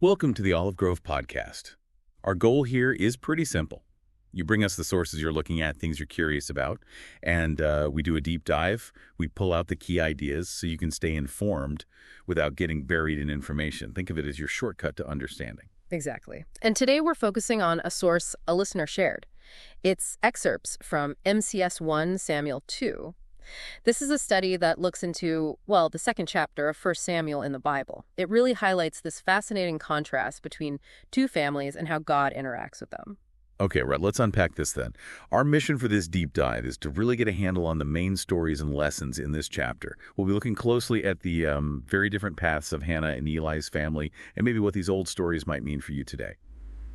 Welcome to the Olive Grove Podcast. Our goal here is pretty simple. You bring us the sources you're looking at, things you're curious about, and we do a deep dive. We pull out the key ideas so you can stay informed without getting buried in information. Think of it as your shortcut to understanding. Exactly. And today we're focusing on a source a listener shared. It's excerpts from MCS 1 Samuel 2. This is a study that looks into, well, the second chapter of 1 Samuel in the Bible. It really highlights this fascinating contrast between two families and how God interacts with them. Okay, right, let's unpack this then. Our mission for this deep dive is to really get a handle on the main stories and lessons in this chapter. We'll be looking closely at the very different paths of Hannah and Eli's family and maybe what these old stories might mean for you today.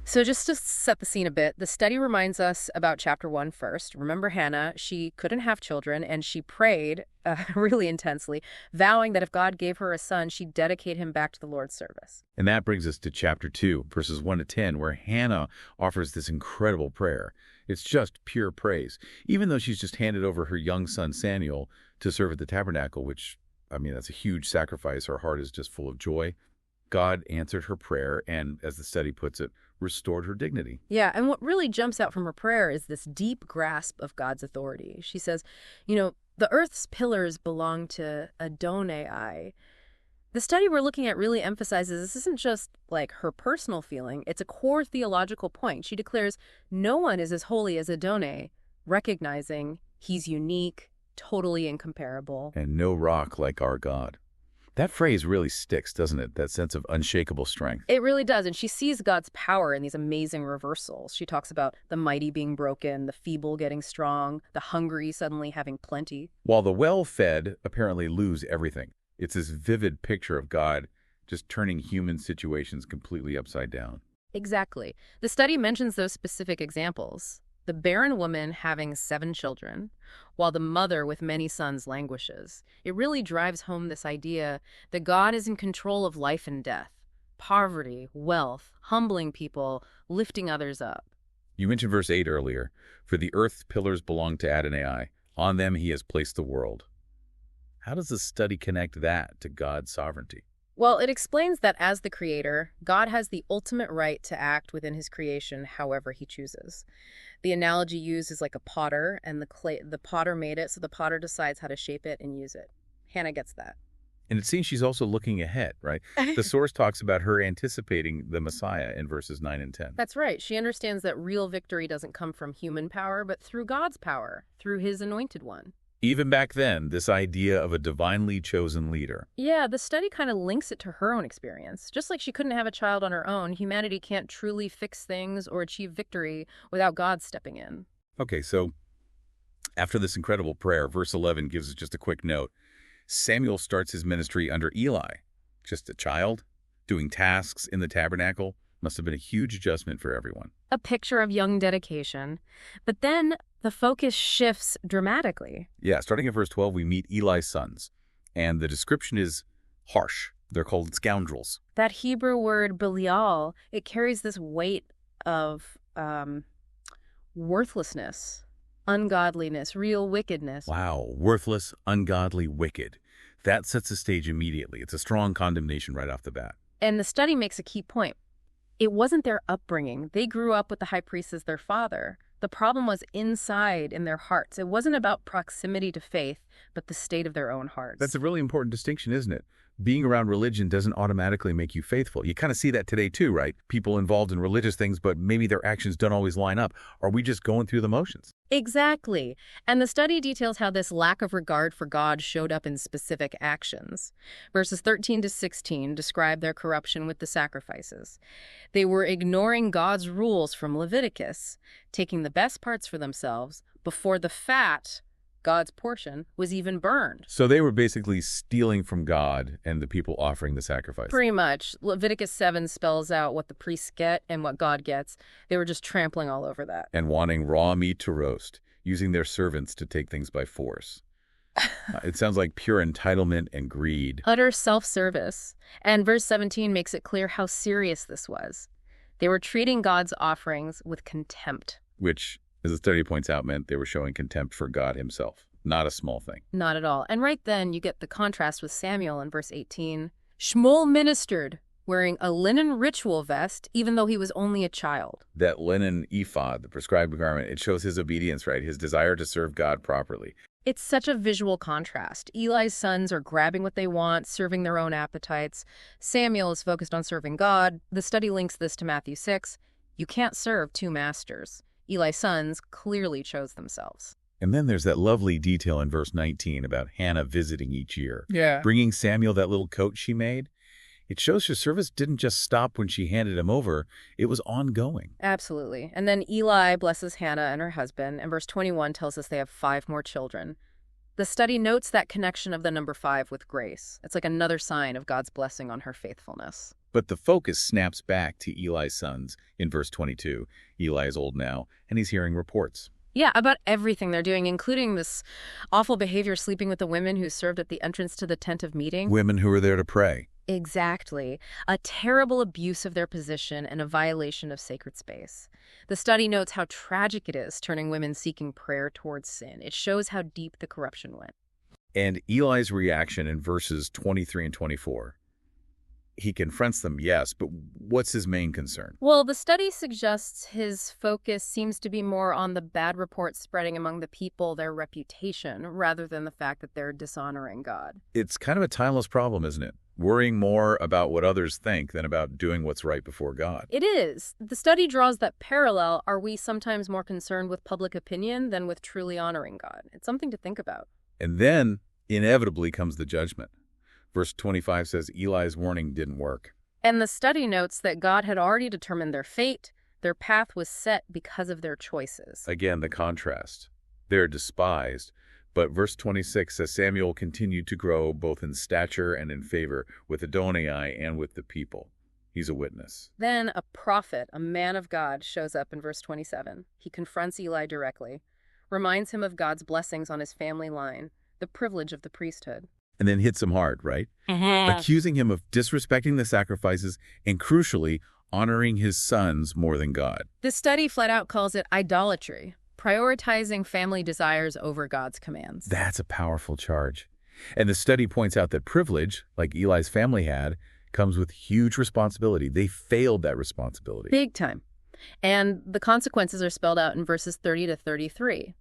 So just to set the scene a bit, the study reminds us about chapter 1 first. Remember Hannah, she couldn't have children, and she prayed really intensely, vowing that if God gave her a son, she'd dedicate him back to the Lord's service. And that brings us to chapter 2, verses 1 to 10, where Hannah offers this incredible prayer. It's just pure praise, even though she's just handed over her young son Samuel to serve at the tabernacle, which, I mean, that's a huge sacrifice. Her heart is just full of joy. God answered her prayer and, as the study puts it, restored her dignity. Yeah, and what really jumps out from her prayer is this deep grasp of God's authority. She says, the earth's pillars belong to Adonai. The study we're looking at really emphasizes this isn't just like her personal feeling, it's a core theological point. She declares no one is as holy as Adonai, recognizing he's unique, totally incomparable. And no rock like our God. That phrase really sticks, doesn't it? That sense of unshakable strength. It really does, and she sees God's power in these amazing reversals. She talks about the mighty being broken, the feeble getting strong, the hungry suddenly having plenty. While the well-fed apparently lose everything. It's this vivid picture of God just turning human situations completely upside down. Exactly. The study mentions those specific examples. The barren woman having 7 children, while the mother with many sons languishes. It really drives home this idea that God is in control of life and death, poverty, wealth, humbling people, lifting others up. You mentioned verse 8 earlier. For the earth's pillars belong to Adonai. On them he has placed the world. How does the study connect that to God's sovereignty? Well, it explains that as the creator, God has the ultimate right to act within his creation however he chooses. The analogy used is like a potter, and the potter made it, so the potter decides how to shape it and use it. Hannah gets that. And it seems she's also looking ahead, right? The source talks about her anticipating the Messiah in verses 9 and 10. That's right. She understands that real victory doesn't come from human power, but through God's power, through his anointed one. Even back then, this idea of a divinely chosen leader. Yeah, the study kind of links it to her own experience. Just like she couldn't have a child on her own, humanity can't truly fix things or achieve victory without God stepping in. Okay, so after this incredible prayer, verse 11 gives us just a quick note. Samuel starts his ministry under Eli, just a child, doing tasks in the tabernacle. Must have been a huge adjustment for everyone. A picture of young dedication. But then the focus shifts dramatically. Yeah, starting at verse 12, we meet Eli's sons. And the description is harsh. They're called scoundrels. That Hebrew word Belial, it carries this weight of worthlessness, ungodliness, real wickedness. Wow, worthless, ungodly, wicked. That sets the stage immediately. It's a strong condemnation right off the bat. And the study makes a key point. It wasn't their upbringing. They grew up with the high priest as their father. The problem was inside in their hearts. It wasn't about proximity to faith, but the state of their own hearts. That's a really important distinction, isn't it? Being around religion doesn't automatically make you faithful. You kind of see that today too, right? People involved in religious things, but maybe their actions don't always line up. Are we just going through the motions? Exactly. And the study details how this lack of regard for God showed up in specific actions. Verses 13 to 16 describe their corruption with the sacrifices. They were ignoring God's rules from Leviticus, taking the best parts for themselves before the fat, God's portion, was even burned. So they were basically stealing from God and the people offering the sacrifice. Pretty much. Leviticus 7 spells out what the priests get and what God gets. They were just trampling all over that. And wanting raw meat to roast, using their servants to take things by force. It sounds like pure entitlement and greed. Utter self-service. And verse 17 makes it clear how serious this was. They were treating God's offerings with contempt. Which, as the study points out, meant they were showing contempt for God himself. Not a small thing. Not at all. And right then, you get the contrast with Samuel in verse 18. Shmuel ministered wearing a linen ritual vest, even though he was only a child. That linen ephod, the prescribed garment, it shows his obedience, right? His desire to serve God properly. It's such a visual contrast. Eli's sons are grabbing what they want, serving their own appetites. Samuel is focused on serving God. The study links this to Matthew 6. You can't serve two masters. Eli's sons clearly chose themselves. And then there's that lovely detail in verse 19 about Hannah visiting each year. Yeah. Bringing Samuel that little coat she made. It shows her service didn't just stop when she handed him over. It was ongoing. Absolutely. And then Eli blesses Hannah and her husband, and verse 21 tells us they have 5 more children. The study notes that connection of the number 5 with grace. It's like another sign of God's blessing on her faithfulness. But the focus snaps back to Eli's sons in verse 22. Eli is old now, and he's hearing reports. Yeah, about everything they're doing, including this awful behavior sleeping with the women who served at the entrance to the tent of meeting. Women who are there to pray. Exactly. A terrible abuse of their position and a violation of sacred space. The study notes how tragic it is turning women seeking prayer towards sin. It shows how deep the corruption went. And Eli's reaction in verses 23 and 24. He confronts them, yes, but what's his main concern? Well, the study suggests his focus seems to be more on the bad reports spreading among the people, their reputation, rather than the fact that they're dishonoring God. It's kind of a timeless problem, isn't it? Worrying more about what others think than about doing what's right before God. It is. The study draws that parallel. Are we sometimes more concerned with public opinion than with truly honoring God? It's something to think about. And then, inevitably, comes the judgment. Verse 25 says Eli's warning didn't work. And the study notes that God had already determined their fate. Their path was set because of their choices. Again, the contrast. They're despised. But verse 26 says Samuel continued to grow both in stature and in favor with Adonai and with the people. He's a witness. Then a prophet, a man of God, shows up in verse 27. He confronts Eli directly, reminds him of God's blessings on his family line, the privilege of the priesthood. And then hits him hard, right? Accusing him of disrespecting the sacrifices and, crucially, honoring his sons more than God. This study flat out calls it idolatry, prioritizing family desires over God's commands. That's a powerful charge. And the study points out that privilege, like Eli's family had, comes with huge responsibility. They failed that responsibility. Big time. And the consequences are spelled out in verses 30 to 33.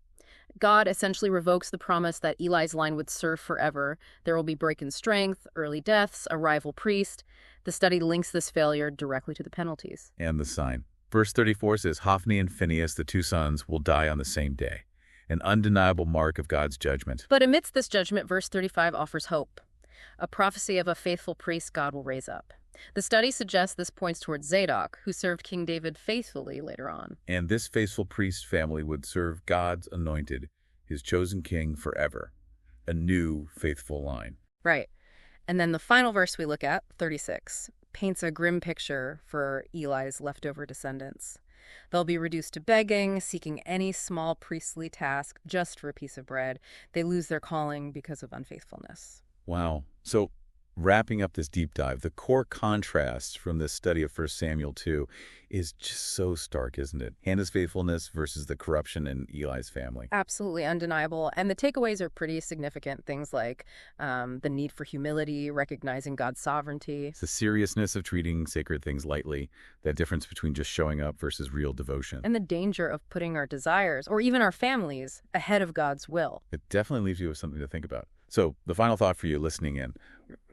God essentially revokes the promise that Eli's line would serve forever. There will be break in strength, early deaths, a rival priest. The study links this failure directly to the penalties. And the sign. Verse 34 says Hophni and Phinehas, the 2 sons, will die on the same day, an undeniable mark of God's judgment. But amidst this judgment, verse 35 offers hope, a prophecy of a faithful priest God will raise up. The study suggests this points towards Zadok, who served King David faithfully later on. And this faithful priest family would serve God's anointed, his chosen king, forever. A new faithful line. Right. And then the final verse we look at, 36, paints a grim picture for Eli's leftover descendants. They'll be reduced to begging, seeking any small priestly task just for a piece of bread. They lose their calling because of unfaithfulness. Wow. So, wrapping up this deep dive, the core contrast from this study of 1 Samuel 2 is just so stark, isn't it? Hannah's faithfulness versus the corruption in Eli's family. Absolutely undeniable. And the takeaways are pretty significant. Things like the need for humility, recognizing God's sovereignty. The seriousness of treating sacred things lightly, that difference between just showing up versus real devotion. And the danger of putting our desires, or even our families, ahead of God's will. It definitely leaves you with something to think about. So, the final thought for you listening in.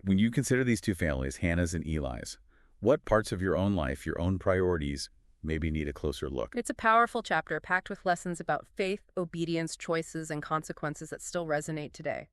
When you consider these 2 families, Hannah's and Eli's, what parts of your own life, your own priorities, maybe need a closer look? It's a powerful chapter packed with lessons about faith, obedience, choices, and consequences that still resonate today.